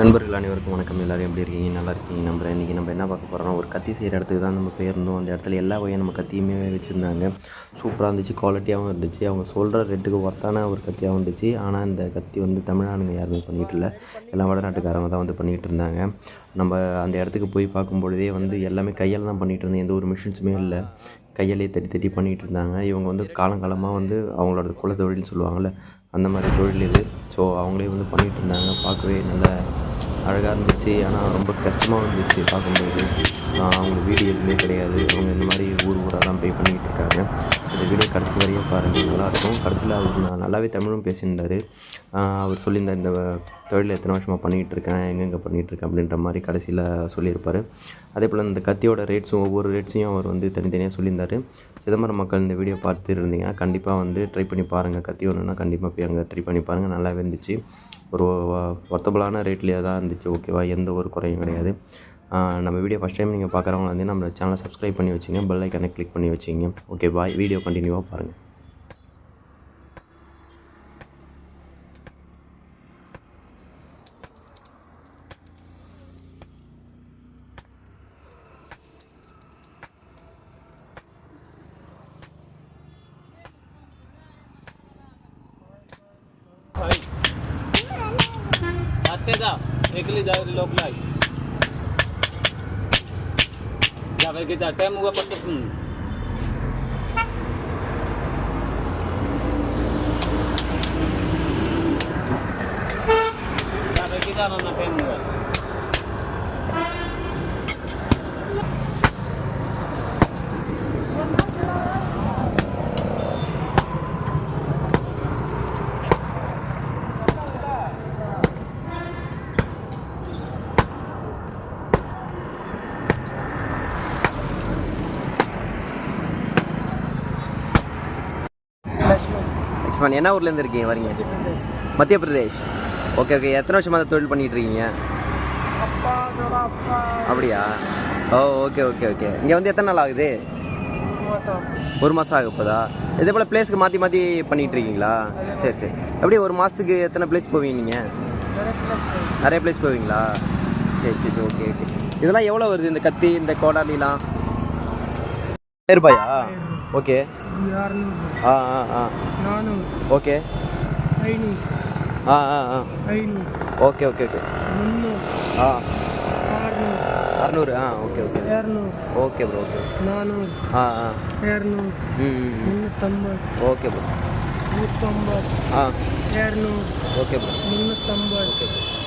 நண்பர்கள் அனைவருக்கும் வணக்கம். எல்லோரும் எப்படி இருக்கீங்க? நல்லா இருக்கீங்க நம்புறேன். இன்றைக்கி நம்ம என்ன பார்க்க போகிறோம்னா, ஒரு கத்தி செய்கிற இடத்துக்கு தான் நம்ம போயிருந்தோம். அந்த இடத்துல எல்லா வகையும் நம்ம கத்தியுமே வச்சுருந்தாங்க. சூப்பராக இருந்துச்சு, குவாலிட்டியாகவும் இருந்துச்சு. அவங்க சொல்கிற ரேட்டுக்கு ஒர்த்தான ஒரு கத்தியாகவும் இருந்துச்சு. ஆனால் இந்த கத்தி வந்து தமிழ்நாடுங்க யாருமே பண்ணிகிட்டு இல்லை, எல்லாம் வடநாட்டுக்காரங்க தான் வந்து பண்ணிகிட்டு இருந்தாங்க. நம்ம அந்த இடத்துக்கு போய் பார்க்கும்பொழுதே வந்து எல்லாமே கையால் தான் பண்ணிகிட்டு இருந்தோம். எந்த ஒரு மிஷின்ஸுமே இல்லை, கையாலே தட்டி தட்டி பண்ணிகிட்டு இருந்தாங்க. இவங்க வந்து காலங்காலமாக வந்து அவங்களோட குலத்தொழில்னு சொல்லுவாங்கள்ல, அந்த மாதிரி தொழில் இது. ஸோ அவங்களே வந்து பண்ணிகிட்டு இருந்தாங்க. பார்க்கவே நல்ல அழகாக இருந்துச்சு. ஆனால் ரொம்ப கஷ்டமாகவும் இருந்துச்சு பார்க்கும்போது. அவங்களுக்கு வீடு எதுவுமே கிடையாது. அவங்க இந்த மாதிரி ஊராக தான் ப்ளே பண்ணிகிட்டு இருக்காங்க. இந்த வீடியோ கடைசி வரையும் பாருங்கள், நல்லாயிருக்கும். கடைசியில் அவர் நல்லாவே தமிழும் பேசியிருந்தார். அவர் சொல்லியிருந்தார், இந்த தொழில் எத்தனை வருஷமாக பண்ணிகிட்ருக்கேன், எங்கெங்கே பண்ணிகிட்ருக்கேன் அப்படின்ற மாதிரி கடைசியில் சொல்லியிருப்பார். அதே போல் இந்த கத்தியோட ரேட்ஸும் ஒவ்வொரு ரேட்ஸையும் அவர் வந்து தனித்தனியாக சொல்லியிருந்தார். சிதம்பரம் மக்கள் இந்த வீடியோ பார்த்து இருந்தீங்கன்னா கண்டிப்பாக வந்து ட்ரை பண்ணி பாருங்கள். கத்தி ஒன்றுனா கண்டிப்பாக போய் அங்கே ட்ரை பண்ணி பாருங்கள். நல்லாவே இருந்துச்சு. ஒரு ஒர்த்தபுளான ரேட்லேயே தான் இருந்துச்சு. ஓகேவா, எந்த ஒரு குறையும் கிடையாது. நம்ம வீடியோ ஃபஸ்ட் டைம் நீங்கள் பார்க்குறவங்க வந்து நம்ம சேனலை சப்ஸ்கிரைப் பண்ணி வச்சிங்க, பெல் ஐக்கானை கிளிக் பண்ணி வச்சிங்க. Okay bye. வீடியோ கண்டினியூவாக பாருங்கள். निकली जाए लोग लाई या फिर कितना टाइम हुआ पर तुम या फिर कितना ना टाइम हुआ லக்ஷ்மன், என்ன ஊர்லேருந்து இருக்கீங்க வரீங்க? மத்திய பிரதேஷ். Okay okay. எத்தனை வருஷமாக அந்த தொழில் பண்ணிகிட்டு இருக்கீங்க? அப்படியா? ஓ ஓகே ஓகே ஓகே. இங்கே வந்து எத்தனை நாள் ஆகுது? ஒரு மாதம் ஆக போதா? இதே போல் பிளேஸ்க்கு மாற்றி மாற்றி பண்ணிகிட்டு இருக்கீங்களா? சரி சரி. எப்படி ஒரு மாதத்துக்கு எத்தனை பிளேஸ் போவீங்க நீங்கள்? நிறைய பிளேஸ் போவீங்களா? சரி சரி சரி. Okay okay. இதெல்லாம் எவ்வளோ வருது, இந்த கத்தி இந்த கோடாலிலாம்? 1000 ரூபாயா? ஓகே. ஆ ஆ ஆ ஓகே. ஆ ஆ ஆ ஓகே ஓகே ஓகே. ஆ 600. ஆ okay okay okay bro. Okay. ஆ ஆ ஓகே ப்ரோ. ஆ ஓகே ப்ரோ. Okay bro.